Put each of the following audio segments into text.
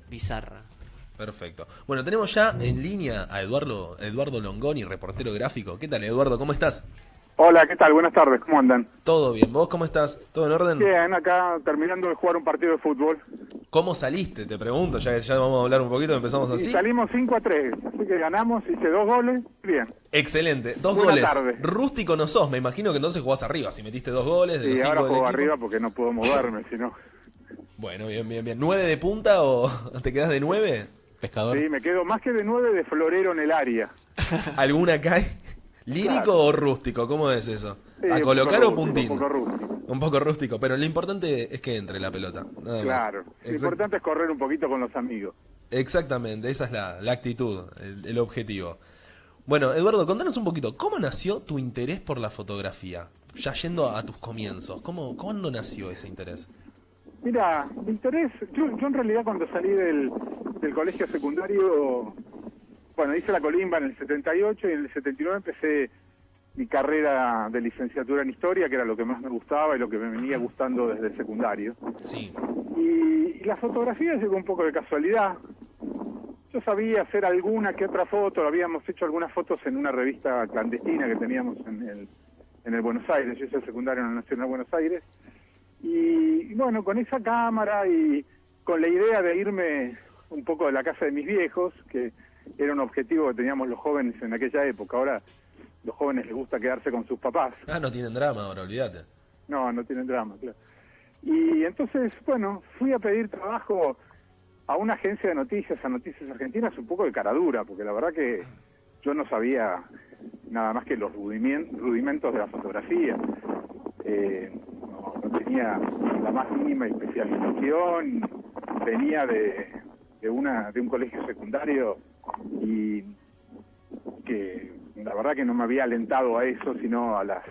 bizarra. Perfecto. Bueno, tenemos ya en línea a Eduardo Longoni, reportero gráfico. ¿Qué tal, Eduardo? ¿Cómo estás? Hola, ¿qué tal? Buenas tardes, ¿cómo andan? Todo bien. ¿Vos cómo estás? ¿Todo en orden? Bien, acá terminando de jugar un partido de fútbol. ¿Cómo saliste? Te pregunto, ya que ya vamos a hablar un poquito, empezamos Y así. salimos 5-3, así que ganamos, hice 2 goles, bien. Excelente. 2 Buena goles. tarde. Rústico no sos, me imagino que entonces jugás arriba. Si metiste 2 goles de los Y 5 ahora del juego equipo. arriba porque no puedo moverme, si no. Bueno, bien, bien, bien. ¿9 de punta o te quedás de 9? Pescador. Sí, me quedo más que de 9 de florero en el área. ¿Alguna cae? ¿Lírico Claro. o rústico? ¿Cómo es eso? Sí, ¿A un poco colocar o rústico, puntín? un poco rústico. Un poco rústico, pero lo importante es que entre la pelota, nada más. Claro, lo importante es correr un poquito con los amigos. Exactamente, esa es la actitud, el objetivo. Bueno, Eduardo, contanos un poquito, ¿cómo nació tu interés por la fotografía? Ya yendo a tus comienzos, ¿cuándo nació ese interés? Mira, mi interés, yo en realidad cuando salí del colegio secundario, bueno, hice la colimba en el 78 y en el 79 empecé mi carrera de licenciatura en historia, que era lo que más me gustaba y lo que me venía gustando desde el secundario. Sí, Y la fotografía llegó un poco de casualidad. Yo sabía hacer alguna que otra foto, habíamos hecho algunas fotos en una revista clandestina que teníamos en el Buenos Aires. Yo hice el secundario en la Nacional de Buenos Aires. Y bueno, con esa cámara y con la idea de irme un poco de la casa de mis viejos, que era un objetivo que teníamos los jóvenes en aquella época. Ahora los jóvenes les gusta quedarse con sus papás. Ah, no tienen drama ahora, olvídate. No tienen drama, claro. Y entonces, bueno, fui a pedir trabajo a una agencia de noticias, a Noticias Argentinas, un poco de cara dura, porque la verdad que yo no sabía nada más que los rudimentos de la fotografía. No tenía la más mínima especialización, venía de un colegio secundario y que la verdad que no me había alentado a eso, sino a las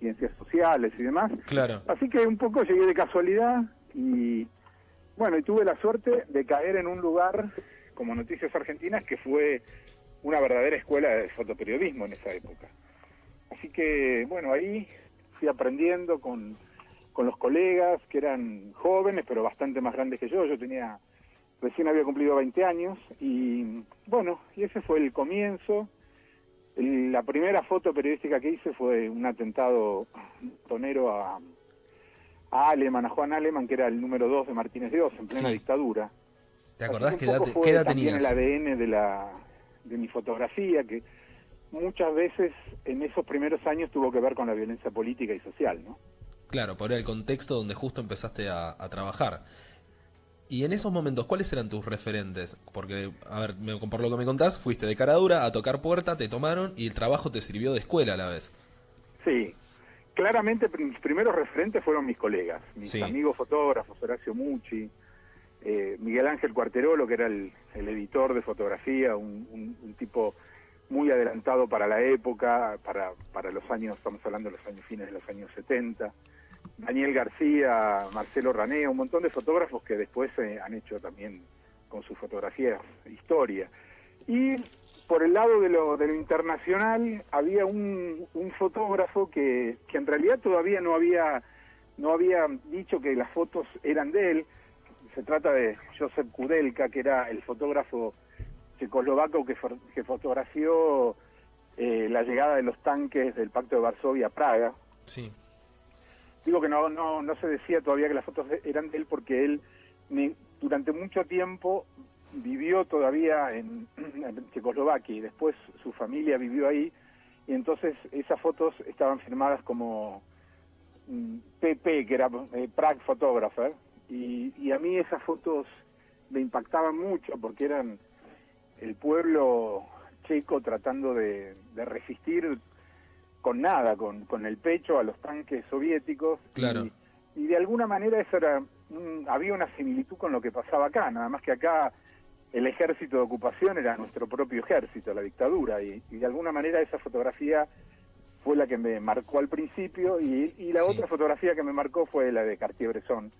ciencias sociales y demás. Claro. Así que un poco llegué de casualidad y bueno, y tuve la suerte de caer en un lugar como Noticias Argentinas que fue una verdadera escuela de fotoperiodismo en esa época. Así que bueno, ahí fui aprendiendo con los colegas que eran jóvenes pero bastante más grandes que yo. Recién había cumplido 20 años y bueno, y ese fue el comienzo. La primera foto periodística que hice fue un atentado tonero a Aleman, a Juan Aleman, que era el número 2 de Martínez de Oz, en plena Sí. dictadura. ¿Te acordás Así que un poco fue qué edad también tenías? el ADN de mi fotografía, que muchas veces en esos primeros años tuvo que ver con la violencia política y social, ¿no? Claro, por el contexto donde justo empezaste a trabajar. Y en esos momentos, ¿cuáles eran tus referentes? Porque, a ver, por lo que me contás, fuiste de cara dura a tocar puerta, te tomaron y el trabajo te sirvió de escuela a la vez. Sí, claramente mis primeros referentes fueron mis colegas, mis Sí. amigos fotógrafos, Horacio Mucci, Miguel Ángel Cuarterolo, que era el editor de fotografía, un tipo muy adelantado para la época, para los años, estamos hablando de los años fines de los años 70, Daniel García, Marcelo Ranea, un montón de fotógrafos que después han hecho también con sus fotografías historia. Y por el lado de lo internacional había un fotógrafo que en realidad todavía no había dicho que las fotos eran de él. Se trata de Josep Kudelka, que era el fotógrafo checoslovaco que fotografió la llegada de los tanques del Pacto de Varsovia a Praga. Sí. Digo que no se decía todavía que las fotos eran de él porque él durante mucho tiempo vivió todavía en Checoslovaquia y después su familia vivió ahí y entonces esas fotos estaban firmadas como PP, que era Prague Photographer, y a mí esas fotos me impactaban mucho porque eran el pueblo checo tratando de resistir con nada, con el pecho a los tanques soviéticos. Claro. Y de alguna manera eso era había una similitud con lo que pasaba acá, nada más que acá el ejército de ocupación era nuestro propio ejército, la dictadura, y de alguna manera esa fotografía fue la que me marcó al principio, y la Sí. otra fotografía que me marcó fue la de Cartier-Bresson,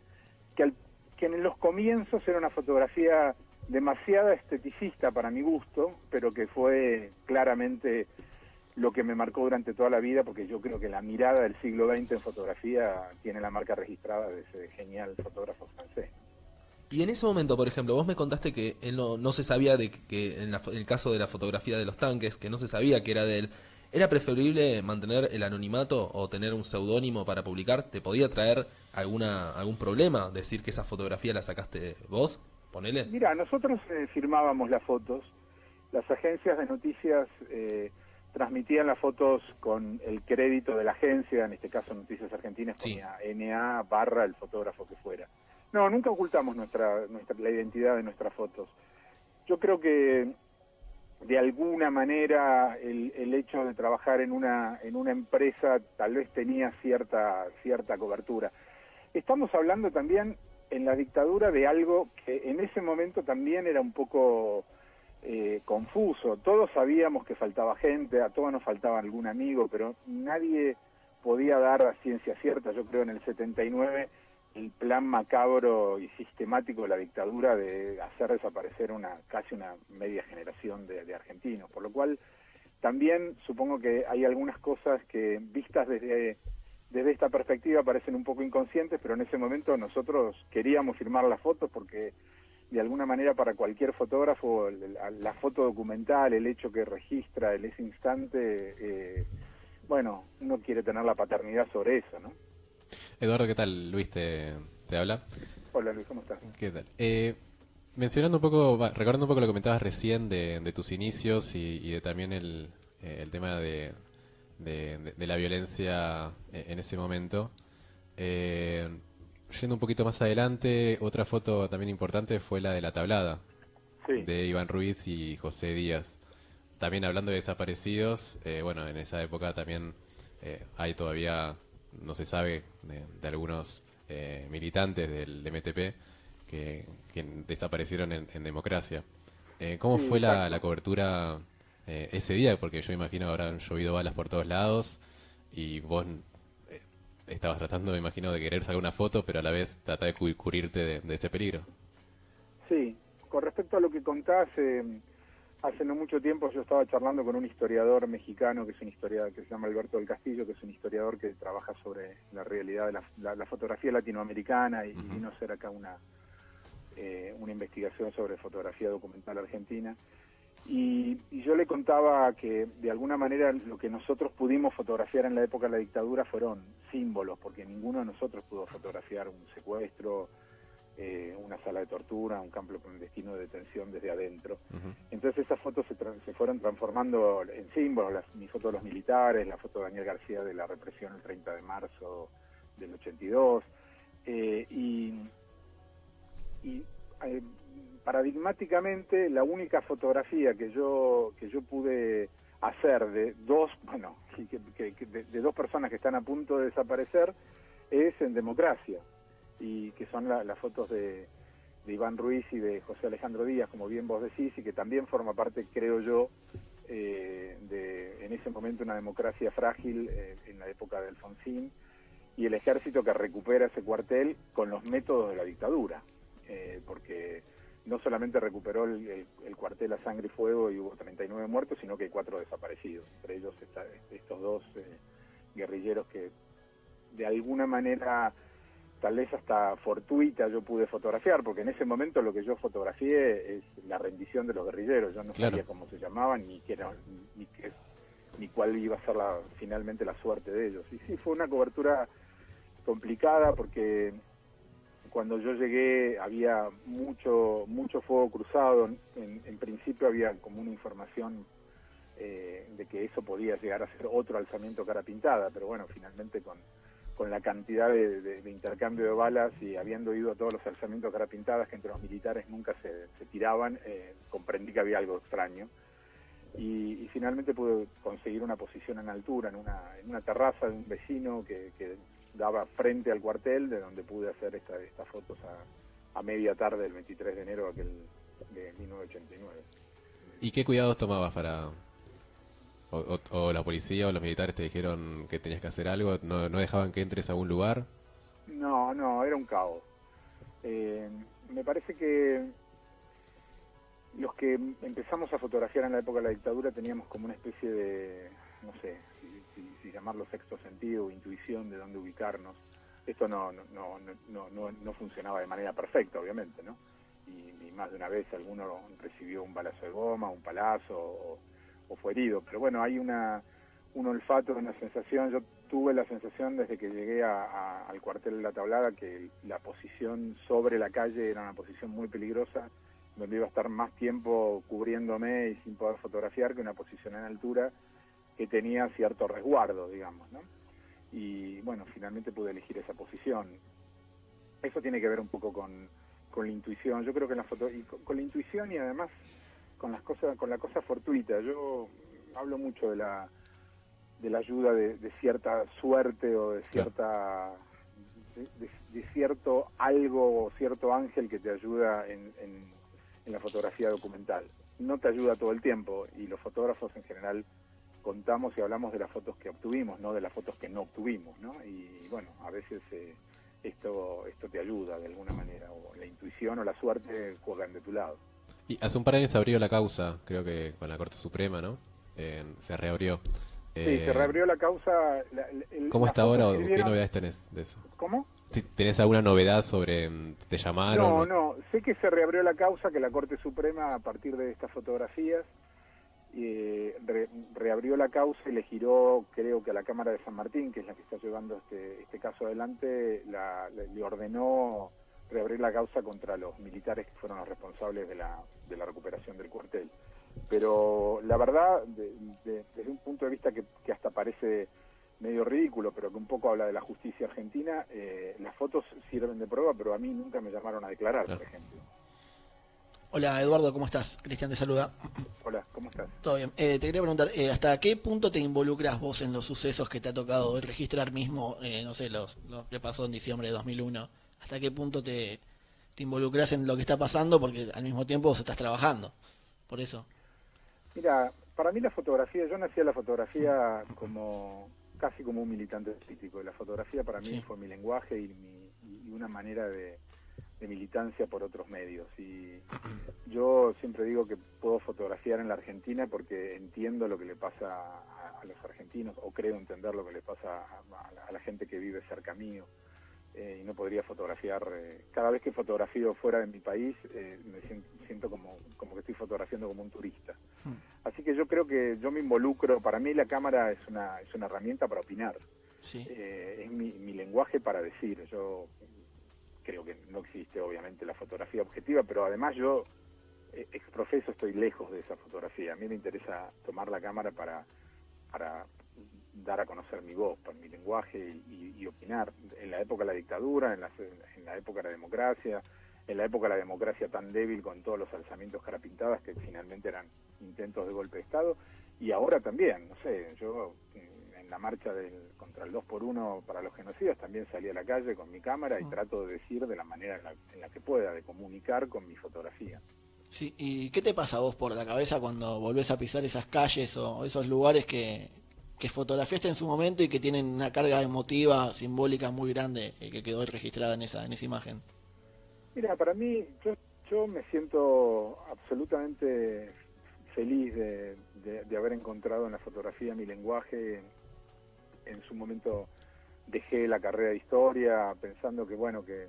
que en los comienzos era una fotografía demasiado esteticista para mi gusto, pero que fue claramente lo que me marcó durante toda la vida, porque yo creo que la mirada del siglo XX en fotografía tiene la marca registrada de ese genial fotógrafo francés. Y en ese momento, por ejemplo, vos me contaste que él no se sabía de que en el caso de la fotografía de los tanques, que no se sabía que era de él. ¿Era preferible mantener el anonimato o tener un seudónimo para publicar? ¿Te podía traer algún problema decir que esa fotografía la sacaste vos? Ponele. Mira, nosotros firmábamos las fotos, las agencias de noticias transmitían las fotos con el crédito de la agencia, en este caso Noticias Argentinas Sí. ponía NA barra el fotógrafo que fuera. No, nunca ocultamos la identidad de nuestras fotos. Yo creo que de alguna manera el hecho de trabajar en una empresa tal vez tenía cierta cobertura. Estamos hablando también en la dictadura de algo que en ese momento también era un poco confuso. Todos sabíamos que faltaba gente, a todos nos faltaba algún amigo, pero nadie podía dar a ciencia cierta, yo creo en el 79, el plan macabro y sistemático de la dictadura de hacer desaparecer casi una media generación de argentinos, por lo cual también supongo que hay algunas cosas que vistas desde esta perspectiva parecen un poco inconscientes, pero en ese momento nosotros queríamos firmar las fotos porque de alguna manera para cualquier fotógrafo la foto documental, el hecho que registra en ese instante, bueno, uno quiere tener la paternidad sobre eso, ¿no? Eduardo, ¿qué tal? Luis te habla. Hola Luis, ¿cómo estás? ¿Qué tal? Mencionando un poco, recordando un poco lo que comentabas recién de tus inicios y de también el tema de la violencia en ese momento. Yendo un poquito más adelante, otra foto también importante fue la de la tablada, Sí. de Iván Ruiz y José Díaz. También hablando de desaparecidos, bueno, en esa época también hay todavía, no se sabe, de algunos militantes del MTP que desaparecieron en democracia. ¿Cómo Sí, fue la exacto. cobertura ese día? Porque yo imagino habrán llovido balas por todos lados y vos estabas tratando, me imagino, de querer sacar una foto, pero a la vez tratar de cubrirte de ese peligro. Sí, con respecto a lo que contás, hace no mucho tiempo yo estaba charlando con un historiador mexicano que es un historiador que se llama Alberto del Castillo, que es un historiador que trabaja sobre la realidad de la fotografía latinoamericana y vino a hacer acá una investigación sobre fotografía documental argentina. Y yo le contaba que de alguna manera lo que nosotros pudimos fotografiar en la época de la dictadura fueron símbolos, porque ninguno de nosotros pudo fotografiar un secuestro, una sala de tortura, un campo clandestino de detención desde adentro. Entonces esas fotos se fueron transformando en símbolos, mi foto de los militares, la foto de Daniel García de la represión el 30 de marzo del 82, paradigmáticamente la única fotografía que yo pude hacer de dos, bueno, de dos personas que están a punto de desaparecer es en Democracia, y que son las fotos de Iván Ruiz y de José Alejandro Díaz, como bien vos decís, y que también forma parte, creo yo, de en ese momento una democracia frágil en la época de Alfonsín, y el ejército que recupera ese cuartel con los métodos de la dictadura, porque no solamente recuperó el cuartel a sangre y fuego y hubo 39 muertos, sino que hay 4 desaparecidos, entre ellos estos dos guerrilleros que de alguna manera, tal vez hasta fortuita, yo pude fotografiar, porque en ese momento lo que yo fotografié es la rendición de los guerrilleros. Yo no sabía cómo se llamaban, ni cuál iba a ser finalmente la suerte de ellos. Y sí, fue una cobertura complicada, porque cuando yo llegué había mucho fuego cruzado. En principio había como una información de que eso podía llegar a ser otro alzamiento cara pintada, pero bueno, finalmente con la cantidad de intercambio de balas y habiendo ido a todos los alzamientos cara pintadas, que entre los militares nunca se tiraban, comprendí que había algo extraño. Y finalmente pude conseguir una posición en altura, en una terraza de un vecino que daba frente al cuartel, de donde pude hacer estas fotos a media tarde del 23 de enero de 1989. ¿Y qué cuidados tomabas para...? O la policía o los militares te dijeron que tenías que hacer algo? ¿No dejaban que entres a algún lugar? No, era un caos. Me parece que los que empezamos a fotografiar en la época de la dictadura teníamos como una especie de, no sé, si llamarlo sexto sentido o intuición de dónde ubicarnos. esto no funcionaba de manera perfecta, obviamente, ¿no? Y más de una vez alguno recibió un balazo de goma, un palazo o fue herido. Pero bueno, hay un olfato, una sensación. Yo tuve la sensación desde que llegué al cuartel de La Tablada que la posición sobre la calle era una posición muy peligrosa, donde iba a estar más tiempo cubriéndome y sin poder fotografiar que una posición en altura que tenía cierto resguardo, digamos, ¿no? Y bueno, finalmente pude elegir esa posición. Eso tiene que ver un poco con la intuición. Yo creo que en la foto, y con la intuición y además con las cosas, con la cosa fortuita. Yo hablo mucho de la ayuda de cierta suerte o de cierta de cierto algo o cierto ángel que te ayuda en la fotografía documental. No te ayuda todo el tiempo, y los fotógrafos en general contamos y hablamos de las fotos que obtuvimos, no de las fotos que no obtuvimos, ¿no? Y bueno, a veces esto te ayuda de alguna manera, o la intuición o la suerte juegan de tu lado. Y hace un par de años se abrió la causa, creo que con la Corte Suprema, ¿no? Se reabrió. Sí, se reabrió la causa. ¿Cómo está ahora o qué escribieron... novedades tenés de eso? ¿Cómo? Si ¿Tenés alguna novedad sobre, te llamaron? No, sé que se reabrió la causa, que la Corte Suprema, a partir de estas fotografías, reabrió la causa y le giró, creo que a la Cámara de San Martín, que es la que está llevando este caso adelante, le ordenó reabrir la causa contra los militares que fueron los responsables de la recuperación del cuartel. Pero la verdad, desde un punto de vista que hasta parece medio ridículo, pero que un poco habla de la justicia argentina, las fotos sirven de prueba, pero a mí nunca me llamaron a declarar, por ejemplo. Hola Eduardo, ¿cómo estás? Cristian te saluda. Hola, ¿cómo estás? Todo bien. Te quería preguntar, ¿hasta qué punto te involucras vos en los sucesos que te ha tocado registrar mismo, no sé, lo que pasó en diciembre de 2001? ¿Hasta qué punto te involucras en lo que está pasando? Porque al mismo tiempo vos estás trabajando, por eso. Mira, para mí la fotografía, yo nací a la fotografía casi como un militante político. La fotografía para mí fue mi lenguaje y una manera de militancia por otros medios. Y yo siempre digo que puedo fotografiar en la Argentina porque entiendo lo que le pasa a los argentinos, o creo entender lo que le pasa a la gente que vive cerca mío. Y no podría fotografiar, cada vez que fotografío fuera de mi país, me siento como que estoy fotografiando como un turista. Así que yo creo que yo me involucro. Para mí la cámara es una herramienta para opinar. Sí. Es mi lenguaje para decir. Yo creo que no existe obviamente la fotografía objetiva, pero además yo exprofeso, estoy lejos de esa fotografía. A mí me interesa tomar la cámara para dar a conocer mi voz, por mi lenguaje y opinar. En la época de la dictadura, en la época de la democracia, en la época de la democracia tan débil con todos los alzamientos carapintadas que finalmente eran intentos de golpe de Estado, y ahora también, no sé, yo en la marcha contra el 2x1 para los genocidas también salí a la calle con mi cámara y trato de decir de la manera en la que pueda, de comunicar con mi fotografía. Sí, ¿y qué te pasa a vos por la cabeza cuando volvés a pisar esas calles o esos lugares que fotografiaste en su momento y que tienen una carga emotiva, simbólica muy grande, que quedó registrada en esa imagen? Mira, para mí, yo me siento absolutamente feliz de haber encontrado en la fotografía mi lenguaje. En su momento dejé la carrera de historia pensando que bueno, que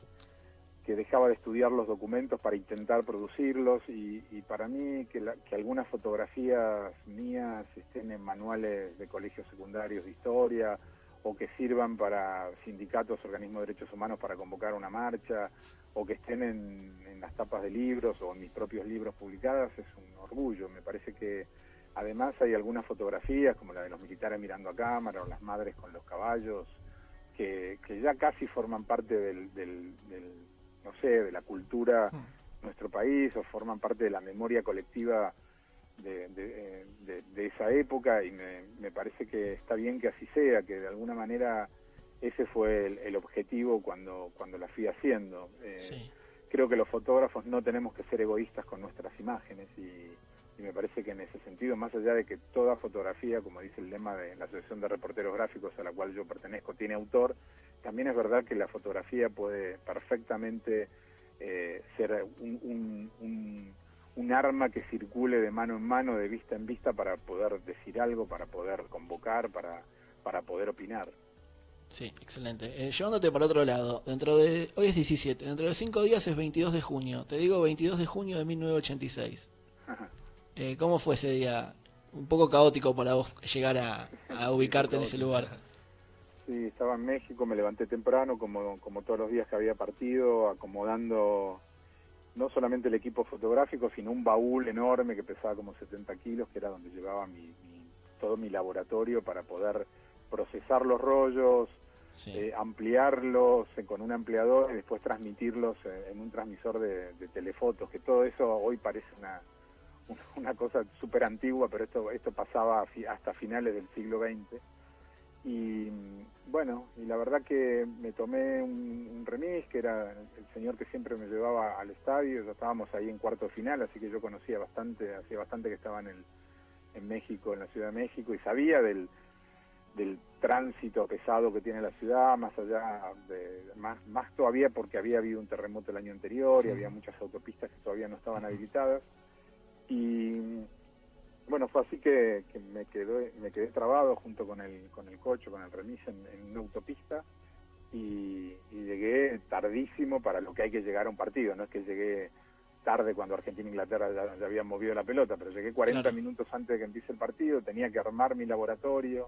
dejaba de estudiar los documentos para intentar producirlos, y para mí que algunas fotografías mías estén en manuales de colegios secundarios de historia, o que sirvan para sindicatos, organismos de derechos humanos para convocar una marcha, o que estén en las tapas de libros o en mis propios libros publicadas, es un orgullo. Me parece que además hay algunas fotografías, como la de los militares mirando a cámara o las madres con los caballos, que ya casi forman parte del no sé, de la cultura de nuestro país, o forman parte de la memoria colectiva de esa época, y me parece que está bien que así sea, que de alguna manera ese fue el objetivo cuando la fui haciendo. Creo que los fotógrafos no tenemos que ser egoístas con nuestras imágenes, y me parece que en ese sentido, más allá de que toda fotografía, como dice el lema de la Asociación de Reporteros Gráficos a la cual yo pertenezco, tiene autor, también es verdad que la fotografía puede perfectamente ser un arma que circule de mano en mano, de vista en vista, para poder decir algo, para poder convocar, para poder opinar. Sí, excelente. Llevándote para otro lado, hoy es 17, dentro de 5 días es 22 de junio. Te digo 22 de junio de 1986. Ajá. ¿Cómo fue ese día? Un poco caótico para vos llegar a ubicarte en ese lugar. Sí, estaba en México, me levanté temprano, como todos los días que había partido, acomodando no solamente el equipo fotográfico, sino un baúl enorme que pesaba como 70 kilos, que era donde llevaba todo mi laboratorio para poder procesar los rollos, Sí. ampliarlos con un ampliador y después transmitirlos en un transmisor de telefotos, que todo eso hoy parece una cosa súper antigua, pero esto pasaba hasta finales del siglo XX. Y bueno, y la verdad que me tomé un remis, que era el señor que siempre me llevaba al estadio. Ya estábamos ahí en cuarto de final, así que yo conocía bastante, hacía bastante que estaba en México, en la Ciudad de México, y sabía del tránsito pesado que tiene la ciudad, más allá más todavía porque había habido un terremoto el año anterior y había muchas autopistas que todavía no estaban habilitadas. Y bueno, fue así que me quedé trabado junto con el coche, con el remis en una autopista, y llegué tardísimo para lo que hay que llegar a un partido. No es que llegué tarde cuando Argentina e Inglaterra ya habían movido la pelota, pero llegué 40 minutos antes de que empiece el partido. Tenía que armar mi laboratorio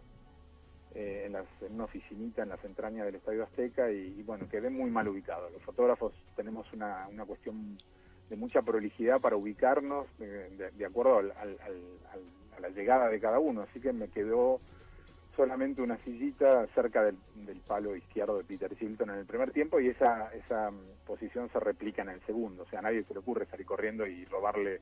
en una oficinita en las entrañas del Estadio Azteca, y bueno, quedé muy mal ubicado. Los fotógrafos tenemos una cuestión de mucha prolijidad para ubicarnos de acuerdo a la llegada de cada uno, así que me quedó solamente una sillita cerca del palo izquierdo de Peter Shilton en el primer tiempo, y esa posición se replica en el segundo. O sea, a nadie se le ocurre salir corriendo y robarle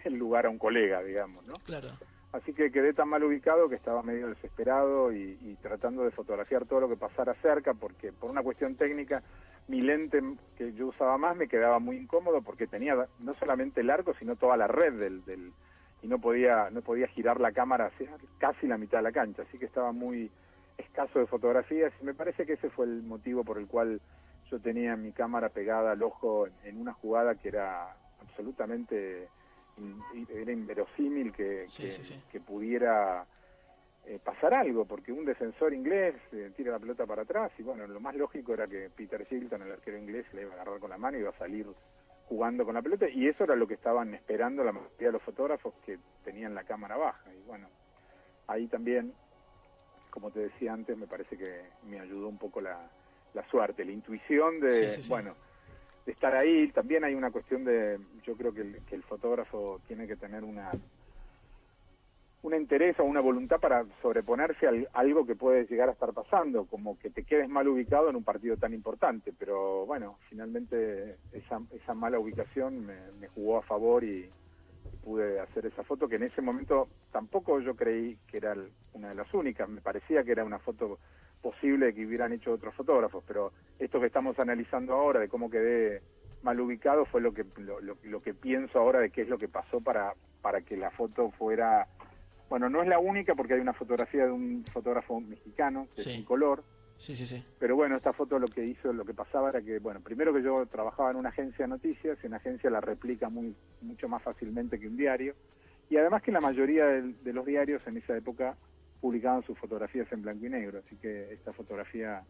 el lugar a un colega, digamos, ¿no? Claro. Así que quedé tan mal ubicado que estaba medio desesperado y tratando de fotografiar todo lo que pasara cerca, porque por una cuestión técnica mi lente que yo usaba más me quedaba muy incómodo, porque tenía no solamente el arco, sino toda la red y no podía girar la cámara hacia casi la mitad de la cancha, así que estaba muy escaso de fotografías, y me parece que ese fue el motivo por el cual yo tenía mi cámara pegada al ojo en una jugada que era absolutamente era inverosímil que pudiera pasar algo, porque un defensor inglés tira la pelota para atrás, y bueno, lo más lógico era que Peter Shilton, el arquero inglés, le iba a agarrar con la mano y iba a salir jugando con la pelota, y eso era lo que estaban esperando la mayoría de los fotógrafos que tenían la cámara baja. Y bueno, ahí también, como te decía antes, me parece que me ayudó un poco la suerte, la intuición de, bueno, de estar ahí. También hay una cuestión yo creo que el fotógrafo tiene que tener un interés o una voluntad para sobreponerse a algo que puede llegar a estar pasando, como que te quedes mal ubicado en un partido tan importante. Pero bueno, finalmente esa mala ubicación me jugó a favor, y pude hacer esa foto, que en ese momento tampoco yo creí que era una de las únicas. Me parecía que era una foto posible que hubieran hecho otros fotógrafos, pero esto que estamos analizando ahora de cómo quedé mal ubicado fue lo que pienso ahora de qué es lo que pasó para que la foto fuera... Bueno, no es la única, porque hay una fotografía de un fotógrafo mexicano que es en color. Pero bueno, esta foto lo que pasaba era que, bueno, primero que yo trabajaba en una agencia de noticias, y una agencia la replica mucho más fácilmente que un diario, y además que la mayoría de los diarios en esa época publicaban sus fotografías en blanco y negro, así que esta fotografía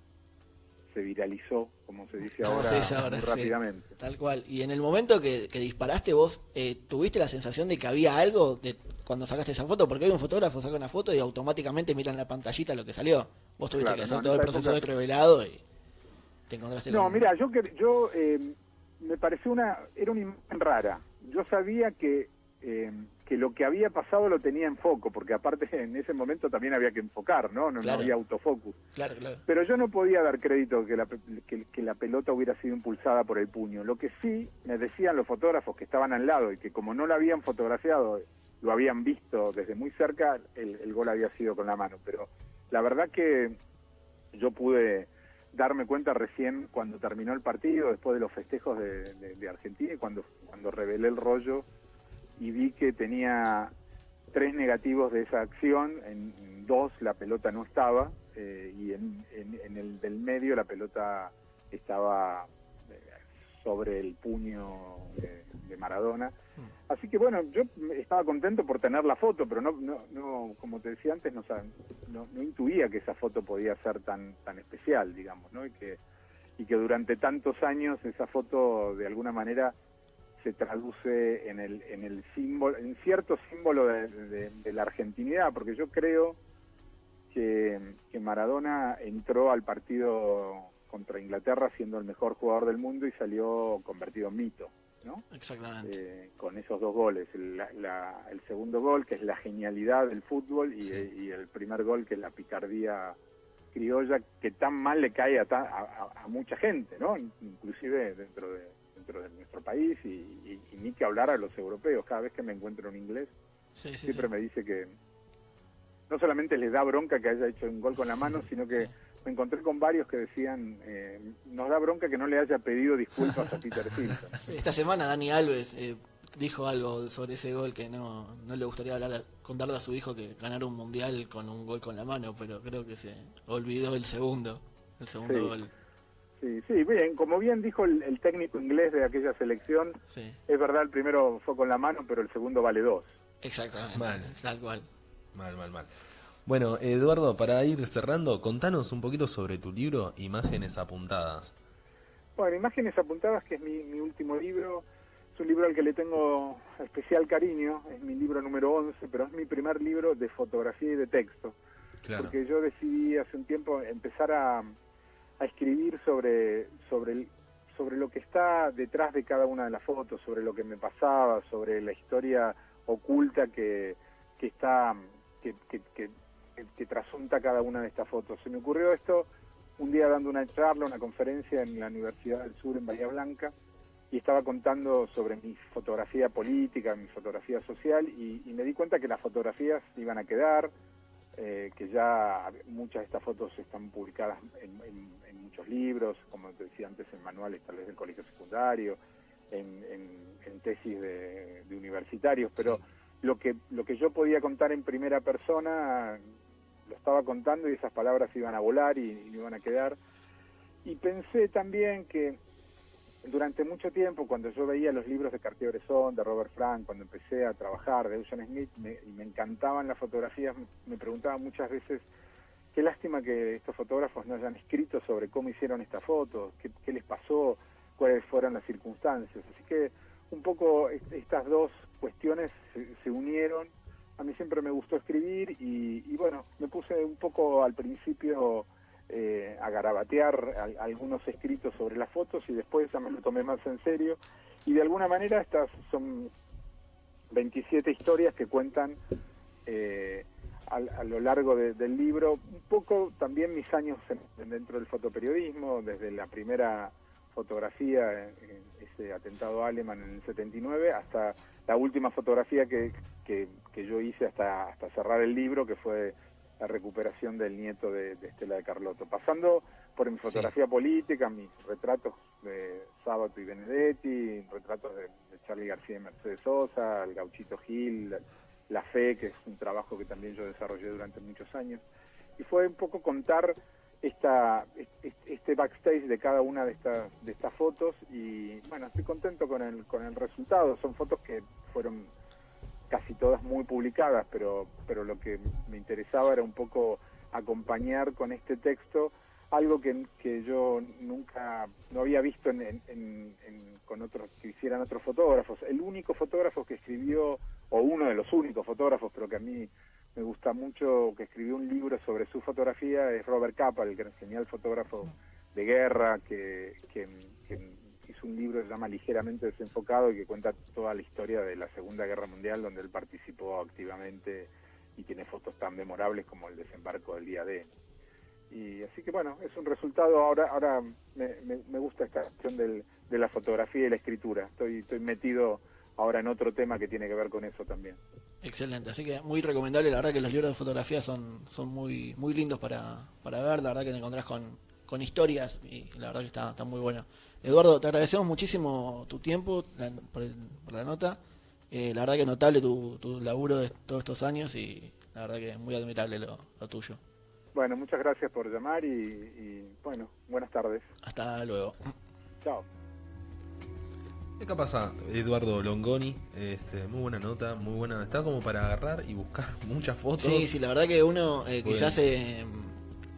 se viralizó, como se dice ahora, muy rápidamente. Tal cual. Y en el momento que disparaste, vos tuviste la sensación de que había algo cuando sacaste esa foto, porque hay un fotógrafo saca una foto y automáticamente mira en la pantallita lo que salió. Vos tuviste que hacer todo el proceso de revelado y te encontraste con... Mira, yo me pareció era una imagen rara. Yo sabía que lo que había pasado lo tenía en foco, porque aparte en ese momento también había que enfocar, ¿no? No había autofocus. Claro. Pero yo no podía dar crédito que la pelota hubiera sido impulsada por el puño. Lo que sí me decían los fotógrafos que estaban al lado, y que como no lo habían fotografiado, lo habían visto desde muy cerca, el gol había sido con la mano. Pero la verdad que yo pude darme cuenta recién cuando terminó el partido, después de los festejos de Argentina, y cuando revelé el rollo y vi que tenía 3 negativos de esa acción. En 2 la pelota no estaba, y en el del medio la pelota estaba sobre el puño de Maradona. Así que bueno, yo estaba contento por tener la foto, pero no como te decía antes, no intuía que esa foto podía ser tan especial, digamos, ¿no? Y que durante tantos años esa foto de alguna manera se traduce en el símbolo, en cierto símbolo de la argentinidad, porque yo creo que Maradona entró al partido contra Inglaterra siendo el mejor jugador del mundo y salió convertido en mito, ¿no? Exactamente. Con esos dos goles, el segundo gol, que es la genialidad del fútbol, y el primer gol, que es la picardía criolla, que tan mal le cae a mucha gente, ¿no? Inclusive dentro de nuestro país, y ni que hablar a los europeos. Cada vez que me encuentro un inglés, siempre me dice que no solamente les da bronca que haya hecho un gol con la mano, sino que me encontré con varios que decían, nos da bronca que no le haya pedido disculpas a Peter Shilton. Sí, esta semana Dani Alves dijo algo sobre ese gol, que no le gustaría contarle a su hijo que ganar un mundial con un gol con la mano, pero creo que se olvidó el segundo gol. Sí, bien, como bien dijo el técnico inglés de aquella selección, es verdad, el primero fue con la mano, pero el segundo vale 2. Exactamente, tal cual. Mal. Bueno, Eduardo, para ir cerrando, contanos un poquito sobre tu libro Imágenes Apuntadas. Bueno, Imágenes Apuntadas, que es mi último libro, es un libro al que le tengo especial cariño, es mi libro número 11, pero es mi primer libro de fotografía y de texto. Claro. Porque yo decidí hace un tiempo empezar a escribir sobre lo que está detrás de cada una de las fotos, sobre lo que me pasaba, sobre la historia oculta que trasunta cada una de estas fotos. Se me ocurrió esto un día dando una charla, una conferencia en la Universidad del Sur en Bahía Blanca, y estaba contando sobre mi fotografía política, mi fotografía social, y me di cuenta que las fotografías iban a quedar, que ya muchas de estas fotos están publicadas en muchos libros, como te decía antes, en manuales tal vez del colegio secundario, en tesis de universitarios, pero lo que yo podía contar en primera persona lo estaba contando, y esas palabras iban a volar y iban a quedar. Y pensé también que durante mucho tiempo, cuando yo veía los libros de Cartier-Bresson, de Robert Frank, cuando empecé a trabajar, de Eugene Smith, y me encantaban las fotografías, me preguntaba muchas veces, qué lástima que estos fotógrafos no hayan escrito sobre cómo hicieron estas fotos, qué les pasó, cuáles fueron las circunstancias. Así que un poco estas dos cuestiones se unieron. A mí siempre me gustó escribir y bueno, me puse un poco al principio a garabatear algunos escritos sobre las fotos, y después ya me lo tomé más en serio, y de alguna manera estas son 27 historias que cuentan a lo largo del libro un poco también mis años dentro del fotoperiodismo, desde la primera fotografía, ese atentado alemán en el 79, hasta la última fotografía que yo hice hasta cerrar el libro, que fue la recuperación del nieto de Estela de Carlotto, pasando por mi fotografía política, mis retratos de Sábato y Benedetti, retratos de Charly García y Mercedes Sosa, el Gauchito Gil, La Fe, que es un trabajo que también yo desarrollé durante muchos años, y fue un poco contar este backstage de cada una de estas fotos, y bueno, estoy contento con el resultado. Son fotos que fueron casi todas muy publicadas, pero lo que me interesaba era un poco acompañar con este texto algo que yo nunca no había visto con otros, que hicieran otros fotógrafos. El único fotógrafo que escribió, o uno de los únicos fotógrafos, pero que a mí me gusta mucho, que escribió un libro sobre su fotografía, es Robert Capa, el genial fotógrafo de guerra, que hizo un libro que se llama Ligeramente Desenfocado, y que cuenta toda la historia de la Segunda Guerra Mundial, donde él participó activamente y tiene fotos tan memorables como el desembarco del día D. Y así que bueno, es un resultado. Ahora me gusta esta cuestión de la fotografía y la escritura. Estoy metido ahora en otro tema que tiene que ver con eso también. Excelente, así que muy recomendable. La verdad que los libros de fotografía son muy lindos para ver. La verdad que te encontrás con historias, y la verdad que está muy bueno. Eduardo, te agradecemos muchísimo tu tiempo por la nota. La verdad que es notable tu laburo de todos estos años, y la verdad que es muy admirable lo tuyo. Bueno, muchas gracias por llamar y bueno, buenas tardes. Hasta luego. Chao. Acá pasa Eduardo Longoni, muy buena nota, muy buena. Está como para agarrar y buscar muchas fotos. Sí, sí, la verdad que uno quizás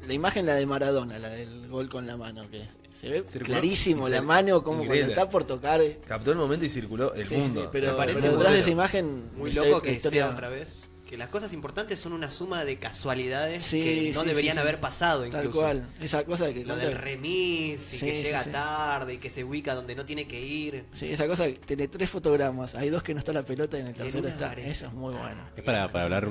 la imagen la de Maradona, la del gol con la mano, que se ve Circuló clarísimo y la mano como cuando increíble. está por tocar. Captó el momento y circuló el Sí, mundo. sí, pero, Me parece pero muy detrás de bueno. esa imagen Muy está loco la que historia. sea otra vez. Que las cosas importantes son una suma de casualidades Sí, que no sí, deberían sí, sí. haber pasado incluso. Tal cual, esa cosa de que Lo del remis y Sí, que sí, llega sí. tarde y que se ubica donde no tiene que ir. Sí, esa cosa que tiene 3 fotogramas, hay 2 que no está la pelota y en el Y en tercero una está. aparece. Eso es muy bueno. Es para hablar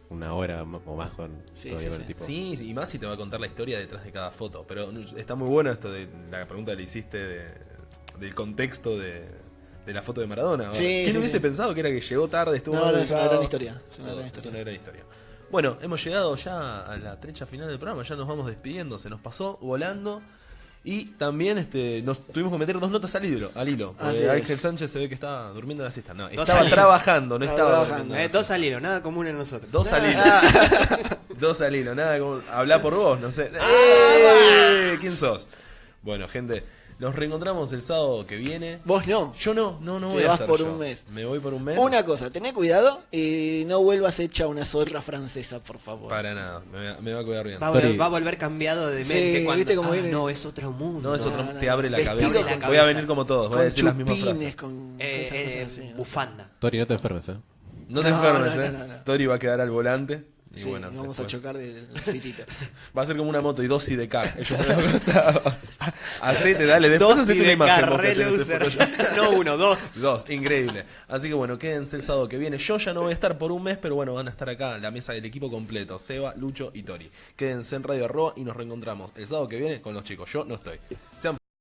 una hora o más con, Sí, todavía sí, con el sí. tipo. Sí, sí, y más si te va a contar la historia detrás de cada foto. Pero está muy bueno esto de la pregunta que le hiciste del contexto de la foto de Maradona. Sí, ¿Quién sí, hubiese sí. pensado que era que llegó tarde, estuvo No, mal no, es una ubicado? gran historia. Es una No, gran es historia. una gran historia. Bueno, hemos llegado ya a la trecha final del programa, ya nos vamos despidiendo, se nos pasó volando. Y también nos tuvimos que meter 2 notas al hilo. Porque Así es. Ángel Sánchez se ve que estaba durmiendo la siesta. No, Dos estaba al hilo. trabajando, no Estaba estaba trabajando. durmiendo la Dos al hilo, nada común en nosotros. 2 al hilo. 2 al hilo, nada como. Habla por vos, no sé. ¿Quién sos? Bueno, gente, nos reencontramos el sábado que viene. Vos no. Yo no Te voy a vas estar por yo. un mes. Me voy por un mes. Una cosa, tené cuidado y no vuelvas hecha una zorra francesa, por favor. Para nada, me va a cuidar bien. Tori. Va a volver cambiado de Sí, mente cuando. ¿viste cómo viene? No, es otro mundo. No, es otro, no, te no. abre la Vestido cabeza. con- Voy a cabeza. venir como todos, voy a Con decir las mismas chupines, frases. con esas cosas así, ¿no? Bufanda. Tori, no te enfermes, No te No, enfermes, no, no, no. Tori va a quedar al volante. Y Sí, bueno, vamos a después chocar del fitito. va a ser como una moto y 2 sidecar. Ellos me lo costados. Hacete, dale. Después hacete una de imagen vos que carré tenés el loser. Photoshop. No uno, dos. 2, increíble. Así que bueno, quédense el sábado que viene. Yo ya no voy a estar por un mes, pero bueno, van a estar acá la mesa del equipo completo. Seba, Lucho y Tori. Quédense en Radio Arroba y nos reencontramos el sábado que viene con los chicos. Yo no estoy. Sean